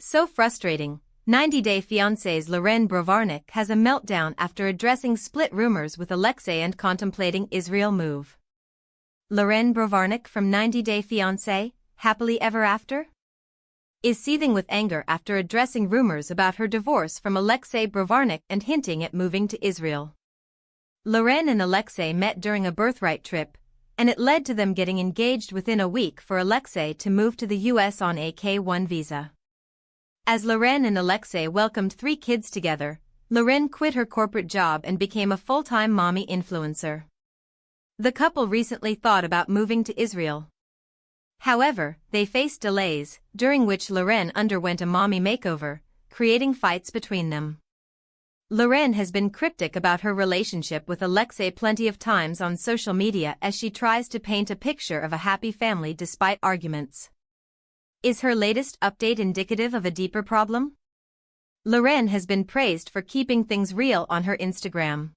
So frustrating. 90-Day Fiancé's Loren Brovarnik has a meltdown after addressing split rumors with Alexei and contemplating Israel move. Loren Brovarnik from 90-Day Fiancé, Happily Ever After? Is seething with anger after addressing rumors about her divorce from Alexei Brovarnik and hinting at moving to Israel. Loren and Alexei met during a birthright trip, and it led to them getting engaged within a week for Alexei to move to the US on a K-1 visa. As Loren and Alexei welcomed 3 kids together, Loren quit her corporate job and became a full-time mommy influencer. The couple recently thought about moving to Israel. However, they faced delays, during which Loren underwent a mommy makeover, creating fights between them. Loren has been cryptic about her relationship with Alexei plenty of times on social media as she tries to paint a picture of a happy family despite arguments. Is her latest update indicative of a deeper problem? Loren has been praised for keeping things real on her Instagram.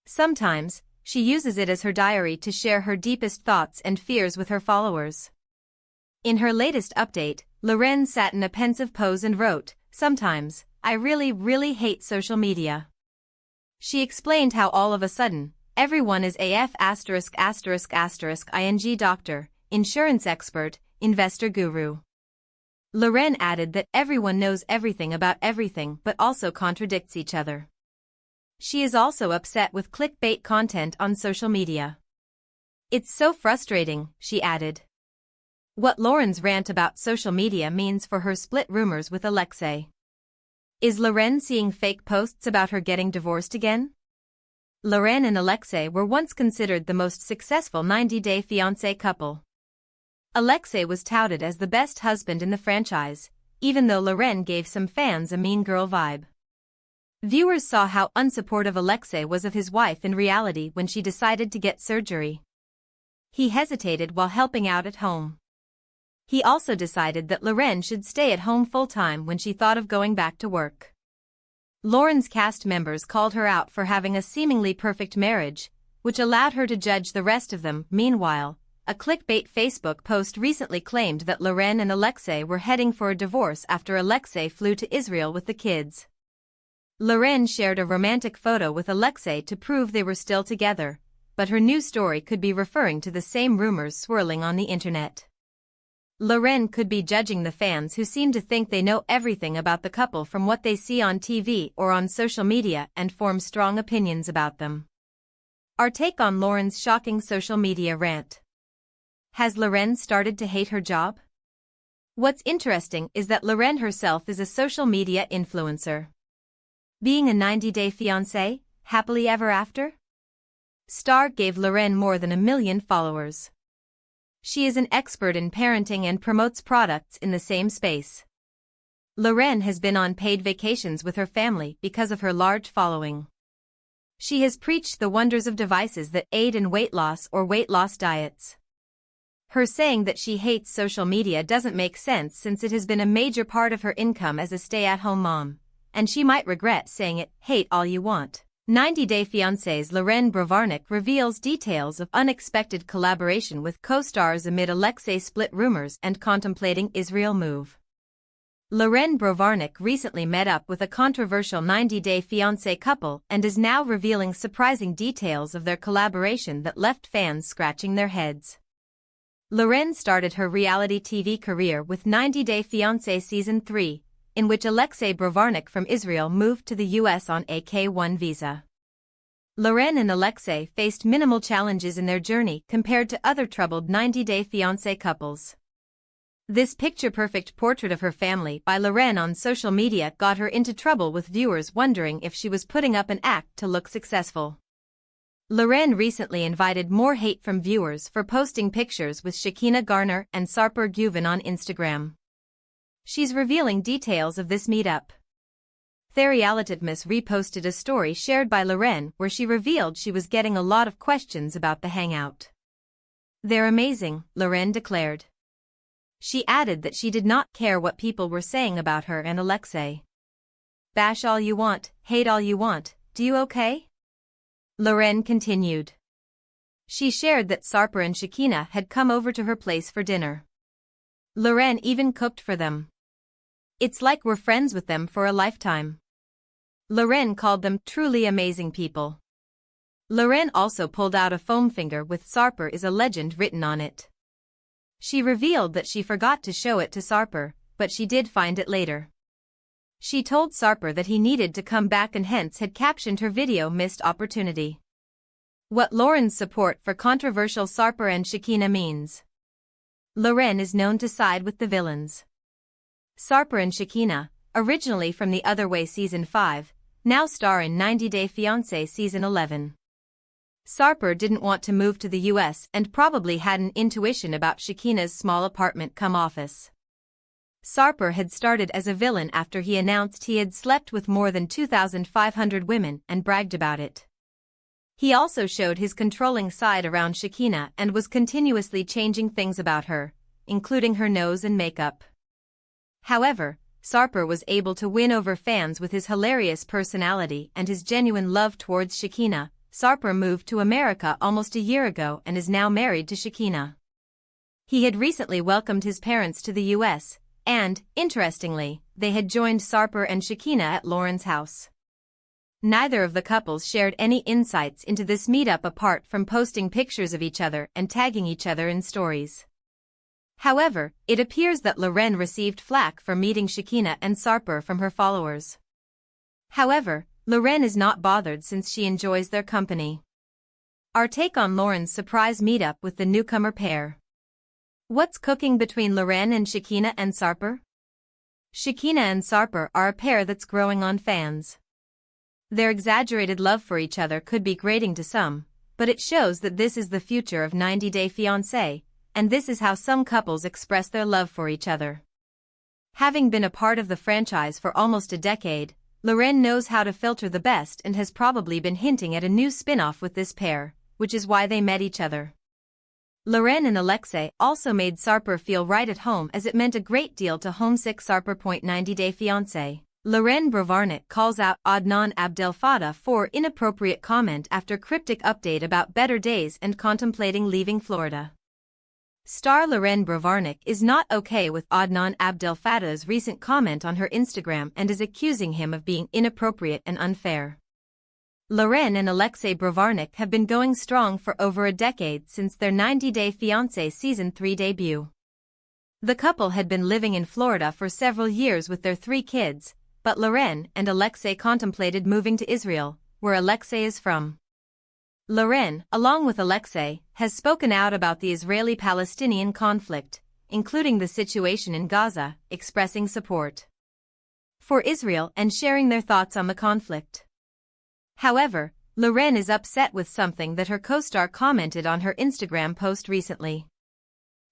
Sometimes, she uses it as her diary to share her deepest thoughts and fears with her followers. In her latest update, Loren sat in a pensive pose and wrote, "Sometimes, I really hate social media." She explained how all of a sudden, everyone is AF ****ing doctor, insurance expert, investor guru. Loren added that everyone knows everything about everything but also contradicts each other. She is also upset with clickbait content on social media. "It's so frustrating," she added. What Loren's rant about social media means for her split rumors with Alexei. Is Loren seeing fake posts about her getting divorced again? Loren and Alexei were once considered the most successful 90-Day Fiancé couple. Alexei was touted as the best husband in the franchise, even though Loren gave some fans a mean girl vibe. Viewers saw how unsupportive Alexei was of his wife in reality when she decided to get surgery. He hesitated while helping out at home. He also decided that Loren should stay at home full-time when she thought of going back to work. Loren's cast members called her out for having a seemingly perfect marriage, which allowed her to judge the rest of them. Meanwhile, a clickbait Facebook post recently claimed that Loren and Alexei were heading for a divorce after Alexei flew to Israel with the kids. Loren shared a romantic photo with Alexei to prove they were still together, but her new story could be referring to the same rumors swirling on the internet. Loren could be judging the fans who seem to think they know everything about the couple from what they see on TV or on social media and form strong opinions about them. Our take on Loren's shocking social media rant. Has Loren started to hate her job? What's interesting is that Loren herself is a social media influencer. Being a 90-Day Fiancé, Happily Ever After? Star gave Loren more than 1 million followers. She is an expert in parenting and promotes products in the same space. Loren has been on paid vacations with her family because of her large following. She has preached the wonders of devices that aid in weight loss or weight loss diets. Her saying that she hates social media doesn't make sense since it has been a major part of her income as a stay-at-home mom, and she might regret saying it. Hate all you want. 90-Day Fiancé's Loren Brovarnik reveals details of unexpected collaboration with co-stars amid Alexei split rumors and contemplating Israel move. Loren Brovarnik recently met up with a controversial 90-Day Fiancé couple and is now revealing surprising details of their collaboration that left fans scratching their heads. Loren started her reality TV career with 90-Day Fiancé Season 3, in which Alexei Brovarnik from Israel moved to the US on a K-1 visa. Loren and Alexei faced minimal challenges in their journey compared to other troubled 90-Day Fiancé couples. This picture-perfect portrait of her family by Loren on social media got her into trouble with viewers wondering if she was putting up an act to look successful. Loren recently invited more hate from viewers for posting pictures with Shekinah and Sarper Fans on Instagram. She's revealing details of this meetup. Therialitidmus reposted a story shared by Loren where she revealed she was getting a lot of questions about the hangout. "They're amazing," Loren declared. She added that she did not care what people were saying about her and Alexei. "Bash all you want, hate all you want, do you okay?" Loren continued. She shared that Sarper and Shekinah had come over to her place for dinner. Loren even cooked for them. It's like we're friends with them for a lifetime. Loren called them truly amazing people. Loren also pulled out a foam finger with Sarper is a legend written on it. She revealed that she forgot to show it to Sarper, but she did find it later. She told Sarper that he needed to come back and hence had captioned her video missed opportunity. What Loren's support for controversial Sarper and Shekinah means. Loren is known to side with the villains. Sarper and Shekinah, originally from The Other Way Season 5, now star in 90 Day Fiancé Season 11. Sarper didn't want to move to the US and probably had an intuition about Shekinah's small apartment-cum-office. Sarper had started as a villain after he announced he had slept with more than 2,500 women and bragged about it. He also showed his controlling side around Shekinah and was continuously changing things about her, including her nose and makeup. However, Sarper was able to win over fans with his hilarious personality and his genuine love towards Shekinah. Sarper moved to America almost a year ago and is now married to Shekinah. He had recently welcomed his parents to the US, and, interestingly, they had joined Sarper and Shekinah at Loren's house. Neither of the couples shared any insights into this meetup apart from posting pictures of each other and tagging each other in stories. However, it appears that Loren received flack for meeting Shekinah and Sarper from her followers. However, Loren is not bothered since she enjoys their company. Our take on Loren's surprise meetup with the newcomer pair. What's cooking between Loren and Shekinah and Sarper? Shekinah and Sarper are a pair that's growing on fans. Their exaggerated love for each other could be grating to some, but it shows that this is the future of 90 Day Fiancé, and this is how some couples express their love for each other. Having been a part of the franchise for almost a decade, Loren knows how to filter the best and has probably been hinting at a new spin-off with this pair, which is why they met each other. Loren and Alexei also made Sarper feel right at home as it meant a great deal to homesick Sarper. 90 Day Fiancé. Loren Brovarnik calls out Adnan Abdelfattah for inappropriate comment after cryptic update about better days and contemplating leaving Florida. Star Loren Brovarnik is not okay with Adnan Abdelfattah's recent comment on her Instagram and is accusing him of being inappropriate and unfair. Loren and Alexei Brovarnik have been going strong for over a decade since their 90 Day Fiancé Season 3 debut. The couple had been living in Florida for several years with their 3 kids, but Loren and Alexei contemplated moving to Israel, where Alexei is from. Loren, along with Alexei, has spoken out about the Israeli-Palestinian conflict, including the situation in Gaza, expressing support for Israel and sharing their thoughts on the conflict. However, Loren is upset with something that her co-star commented on her Instagram post recently.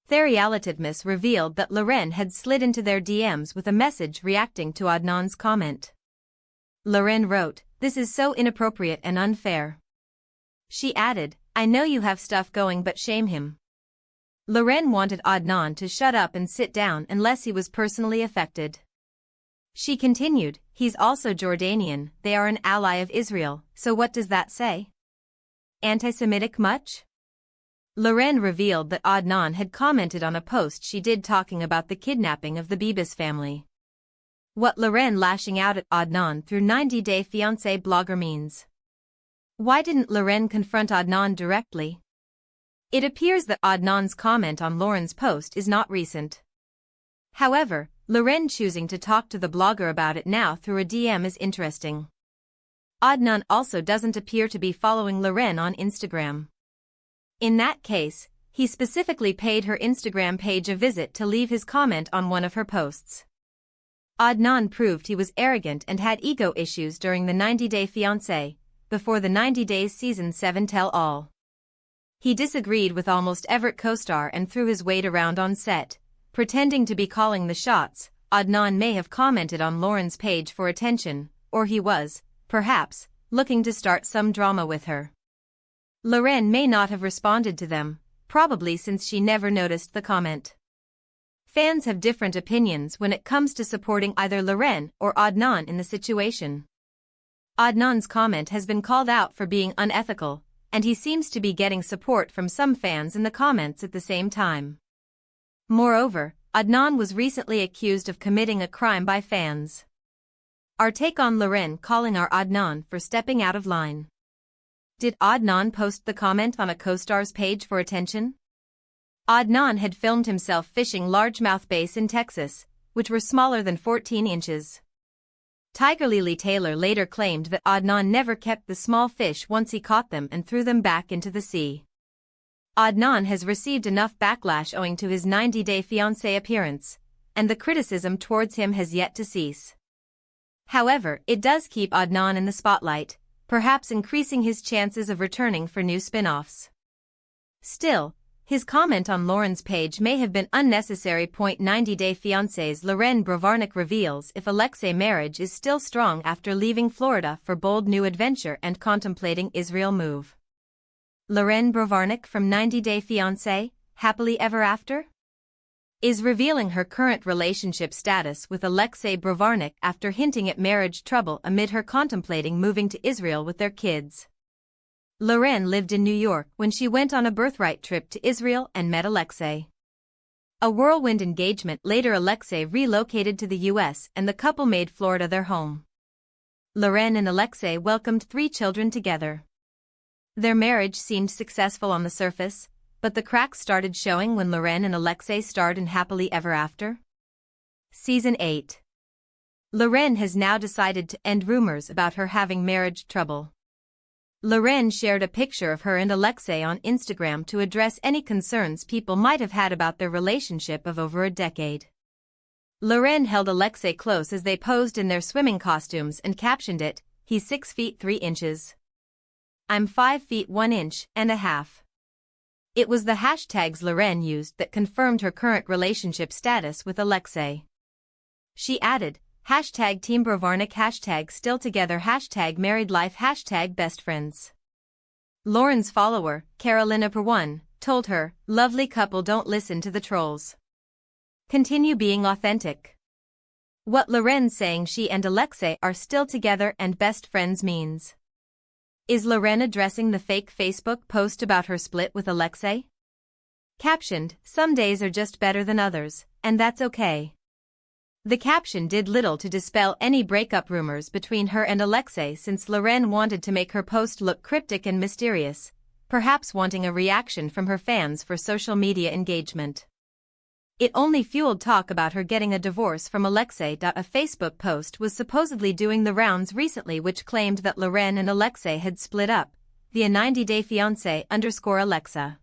Therealitiveness revealed that Loren had slid into their DMs with a message reacting to Adnan's comment. Loren wrote, "This is so inappropriate and unfair." She added, "I know you have stuff going but shame him." Loren wanted Adnan to shut up and sit down unless he was personally affected. She continued, "He's also Jordanian, they are an ally of Israel, so what does that say? Anti-Semitic much?" Loren revealed that Adnan had commented on a post she did talking about the kidnapping of the Bibas family. What Loren lashing out at Adnan through 90 Day Fiancé blogger means. Why didn't Loren confront Adnan directly? It appears that Adnan's comment on Loren's post is not recent. However, Loren choosing to talk to the blogger about it now through a DM is interesting. Adnan also doesn't appear to be following Loren on Instagram. In that case, he specifically paid her Instagram page a visit to leave his comment on one of her posts. Adnan proved he was arrogant and had ego issues during the 90 Day Fiancé, before the 90 Days Season 7 tell-all. He disagreed with almost every co-star and threw his weight around on set, pretending to be calling the shots. Adnan may have commented on Loren's page for attention, or he was, perhaps, looking to start some drama with her. Loren may not have responded to them, probably since she never noticed the comment. Fans have different opinions when it comes to supporting either Loren or Adnan in the situation. Adnan's comment has been called out for being unethical, and he seems to be getting support from some fans in the comments at the same time. Moreover, Adnan was recently accused of committing a crime by fans. Our take on Loren calling our Adnan for stepping out of line. Did Adnan post the comment on a co-star's page for attention? Adnan had filmed himself fishing largemouth bass in Texas, which were smaller than 14 inches. Tiger Lily Taylor later claimed that Adnan never kept the small fish once he caught them and threw them back into the sea. Adnan has received enough backlash owing to his 90-day fiancé appearance, and the criticism towards him has yet to cease. However, it does keep Adnan in the spotlight, perhaps increasing his chances of returning for new spin-offs. Still, his comment on Loren's page may have been unnecessary. 90-day fiancé's Loren Brovarnik reveals if Alexei marriage is still strong after leaving Florida for bold new adventure and contemplating Israel move. Loren Brovarnik from 90-Day Fiancé, Happily Ever After? Is revealing her current relationship status with Alexei Brovarnik after hinting at marriage trouble amid her contemplating moving to Israel with their kids. Loren lived in New York when she went on a birthright trip to Israel and met Alexei. A whirlwind engagement later, Alexei relocated to the US and the couple made Florida their home. Loren and Alexei welcomed 3 children together. Their marriage seemed successful on the surface, but the cracks started showing when Loren and Alexei starred in Happily Ever After. Season 8. Loren has now decided to end rumors about her having marriage trouble. Loren shared a picture of her and Alexei on Instagram to address any concerns people might have had about their relationship of over a decade. Loren held Alexei close as they posed in their swimming costumes and captioned it, "He's 6 feet 3 inches. I'm 5 feet 1 inch and a half." It was the hashtags Loren used that confirmed her current relationship status with Alexei. She added, #Team Brovarnik, #Still Together, #Married Life, #Best Friends. Loren's follower, Carolina Per1, told her, "Lovely couple, don't listen to the trolls. Continue being authentic." What Loren's saying she and Alexei are still together and best friends means. Is Loren addressing the fake Facebook post about her split with Alexei? Captioned, "Some days are just better than others, and that's okay." The caption did little to dispel any breakup rumors between her and Alexei, since Loren wanted to make her post look cryptic and mysterious, perhaps wanting a reaction from her fans for social media engagement. It only fueled talk about her getting a divorce from Alexei. A Facebook post was supposedly doing the rounds recently which claimed that Loren and Alexei had split up, via 90-Day Fiancé _Alexa.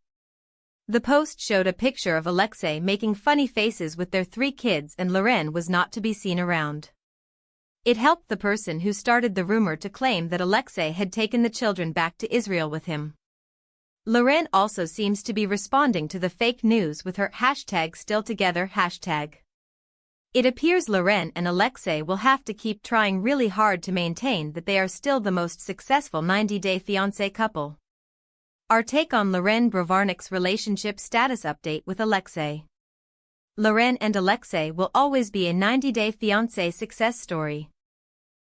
The post showed a picture of Alexei making funny faces with their 3 kids and Loren was not to be seen around. It helped the person who started the rumor to claim that Alexei had taken the children back to Israel with him. Loren also seems to be responding to the fake news with her #StillTogether #. It appears Loren and Alexei will have to keep trying really hard to maintain that they are still the most successful 90-Day Fiancé couple. Our take on Loren Brovarnik's relationship status update with Alexei. Loren and Alexei will always be a 90-Day Fiancé success story.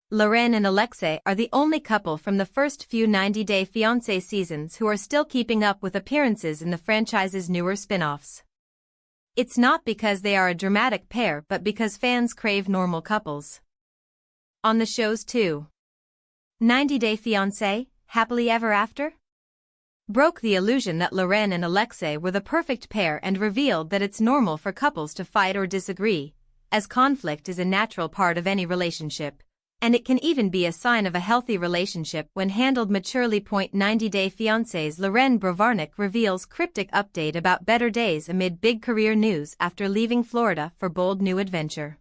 Loren and Alexei are the only couple from the first few 90-Day Fiancé seasons who are still keeping up with appearances in the franchise's newer spin-offs. It's not because they are a dramatic pair but because fans crave normal couples. On the show's 90-Day Fiancé, Happily Ever After? Broke the illusion that Loren and Alexei were the perfect pair and revealed that it's normal for couples to fight or disagree, as conflict is a natural part of any relationship, and it can even be a sign of a healthy relationship when handled maturely. 90-Day Fiancé's Loren Brovarnik reveals cryptic update about better days amid big career news after leaving Florida for bold new adventure.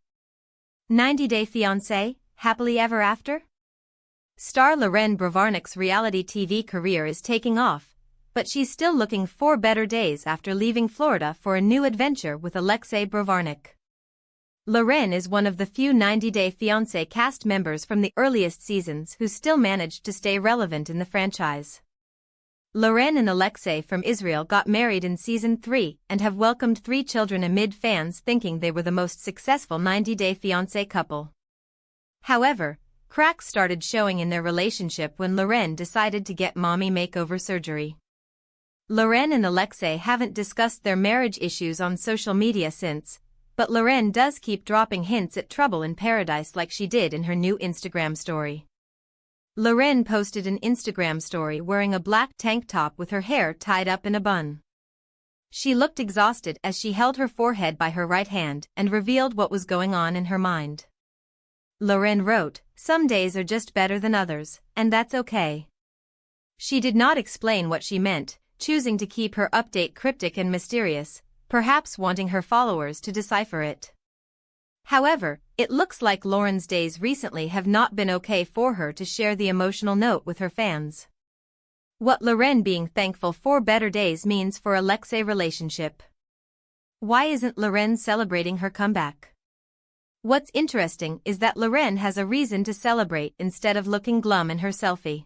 90-Day Fiancé, Happily Ever After? Star Loren Brovarnik's reality TV career is taking off, but she's still looking for better days after leaving Florida for a new adventure with Alexei Brovarnik. Loren is one of the few 90-Day Fiancé cast members from the earliest seasons who still managed to stay relevant in the franchise. Loren and Alexei from Israel got married in Season 3 and have welcomed 3 children amid fans thinking they were the most successful 90-Day Fiancé couple. However, cracks started showing in their relationship when Loren decided to get mommy makeover surgery. Loren and Alexei haven't discussed their marriage issues on social media since, but Loren does keep dropping hints at trouble in paradise like she did in her new Instagram story. Loren posted an Instagram story wearing a black tank top with her hair tied up in a bun. She looked exhausted as she held her forehead by her right hand and revealed what was going on in her mind. Loren wrote, "Some days are just better than others, and that's okay." She did not explain what she meant, choosing to keep her update cryptic and mysterious, perhaps wanting her followers to decipher it. However, it looks like Loren's days recently have not been okay for her to share the emotional note with her fans. What Loren being thankful for better days means for Alexei relationship. Why isn't Loren celebrating her comeback? What's interesting is that Loren has a reason to celebrate instead of looking glum in her selfie.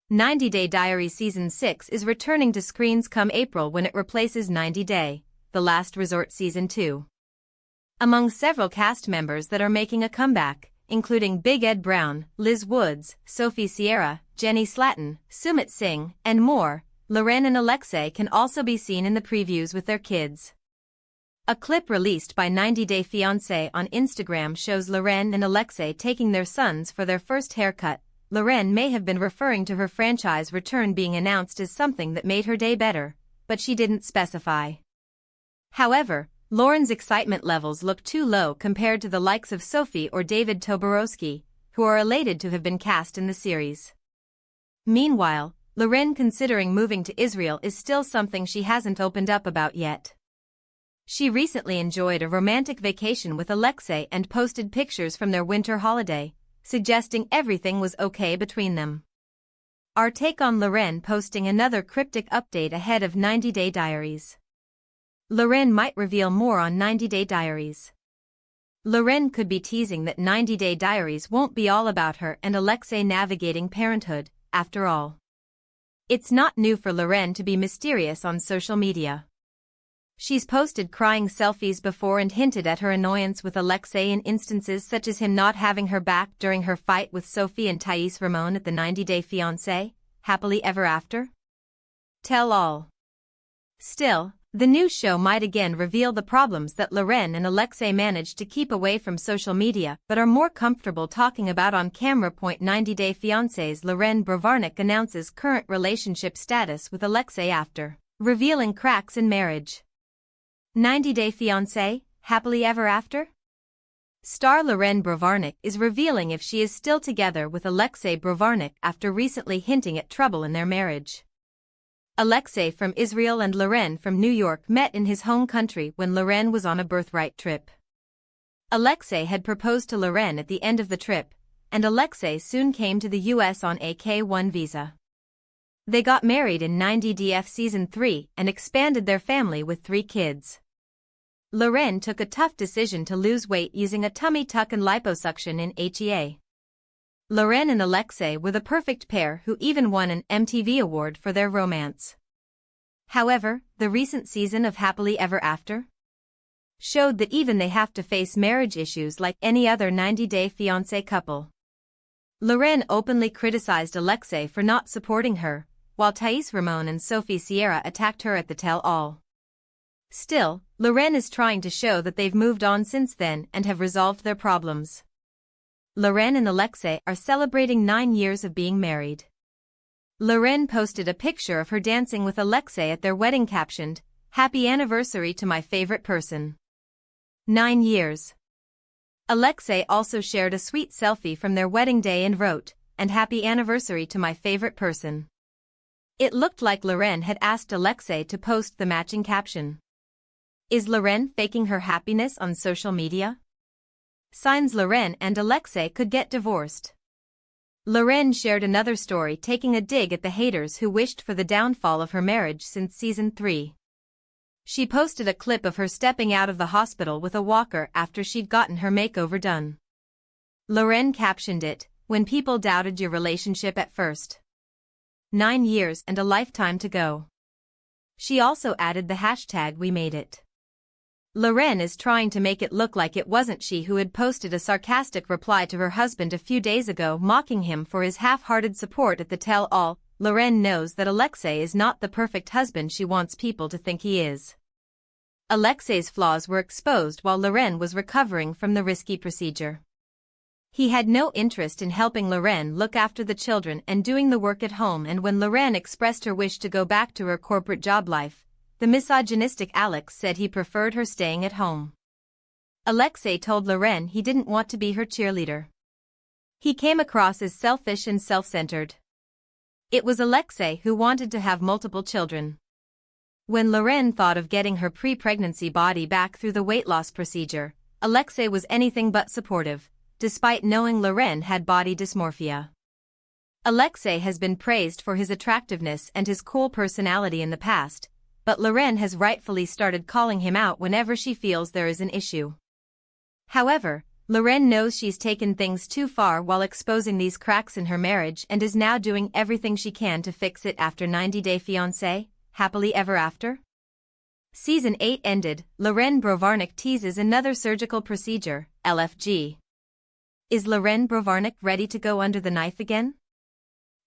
90 Day Diary Season 6 is returning to screens come April when it replaces 90 Day, The Last Resort Season 2. Among several cast members that are making a comeback, including Big Ed Brown, Liz Woods, Sophie Sierra, Jenny Slatten, Sumit Singh, and more, Loren and Alexei can also be seen in the previews with their kids. A clip released by 90 Day Fiancé on Instagram shows Loren and Alexei taking their sons for their first haircut. Loren may have been referring to her franchise return being announced as something that made her day better, but she didn't specify. However, Loren's excitement levels look too low compared to the likes of Sophie or David Toborowski, who are elated to have been cast in the series. Meanwhile, Loren considering moving to Israel is still something she hasn't opened up about yet. She recently enjoyed a romantic vacation with Alexei and posted pictures from their winter holiday, suggesting everything was okay between them. Our take on Loren posting another cryptic update ahead of 90 Day Diaries. Loren might reveal more on 90 Day Diaries. Loren could be teasing that 90 Day Diaries won't be all about her and Alexei navigating parenthood, after all. It's not new for Loren to be mysterious on social media. She's posted crying selfies before and hinted at her annoyance with Alexei in instances such as him not having her back during her fight with Sophie and Thais Ramon at the 90 Day Fiancé, Happily Ever After? Tell all. Still, the new show might again reveal the problems that Loren and Alexei managed to keep away from social media but are more comfortable talking about on camera. 90 Day Fiancé's Loren Brovarnik announces current relationship status with Alexei after revealing cracks in marriage. 90 Day Fiancé, Happily Ever After? Star Loren Brovarnik is revealing if she is still together with Alexei Brovarnik after recently hinting at trouble in their marriage. Alexei from Israel and Loren from New York met in his home country when Loren was on a birthright trip. Alexei had proposed to Loren at the end of the trip, and Alexei soon came to the US on a K-1 visa. They got married in 90DF Season 3 and expanded their family with 3 kids. Loren took a tough decision to lose weight using a tummy tuck and liposuction in HEA. Loren and Alexei were the perfect pair who even won an MTV award for their romance. However, the recent season of Happily Ever After showed that even they have to face marriage issues like any other 90 Day Fiancé couple. Loren openly criticized Alexei for not supporting her, while Thais Ramon and Sophie Sierra attacked her at the tell-all. Still, Loren is trying to show that they've moved on since then and have resolved their problems. Loren and Alexei are celebrating 9 years of being married. Loren posted a picture of her dancing with Alexei at their wedding captioned, "Happy anniversary to my favorite person." 9 years. Alexei also shared a sweet selfie from their wedding day and wrote, "And happy anniversary to my favorite person." It looked like Loren had asked Alexei to post the matching caption. Is Loren faking her happiness on social media? Signs Loren and Alexei could get divorced. Loren shared another story taking a dig at the haters who wished for the downfall of her marriage since Season 3. She posted a clip of her stepping out of the hospital with a walker after she'd gotten her makeover done. Loren captioned it, "When people doubted your relationship at first. 9 years and a lifetime to go." She also added the hashtag "We Made It." Loren is trying to make it look like it wasn't she who had posted a sarcastic reply to her husband a few days ago mocking him for his half-hearted support at the tell-all. Loren knows that Alexei is not the perfect husband she wants people to think he is. Alexei's flaws were exposed while Loren was recovering from the risky procedure. He had no interest in helping Loren look after the children and doing the work at home, and when Loren expressed her wish to go back to her corporate job life, the misogynistic Alex said he preferred her staying at home. Alexei told Loren he didn't want to be her cheerleader. He came across as selfish and self-centered. It was Alexei who wanted to have multiple children. When Loren thought of getting her pre-pregnancy body back through the weight loss procedure, Alexei was anything but supportive, despite knowing Loren had body dysmorphia. Alexei has been praised for his attractiveness and his cool personality in the past, but Loren has rightfully started calling him out whenever she feels there is an issue. However, Loren knows she's taken things too far while exposing these cracks in her marriage and is now doing everything she can to fix it after 90-day Fiancé, Happily Ever After? Season 8 ended, Loren Brovarnik teases another surgical procedure, LFG. Is Loren Brovarnik ready to go under the knife again?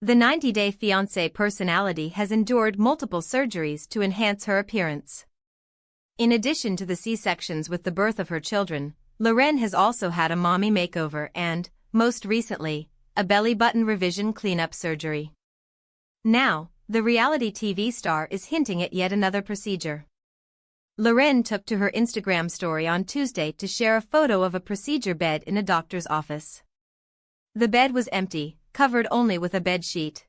The 90-day Fiancé personality has endured multiple surgeries to enhance her appearance. In addition to the C-sections with the birth of her children, Loren has also had a mommy makeover and, most recently, a belly button revision cleanup surgery. Now, the reality TV star is hinting at yet another procedure. Loren took to her Instagram story on Tuesday to share a photo of a procedure bed in a doctor's office. The bed was empty, covered only with a bed sheet.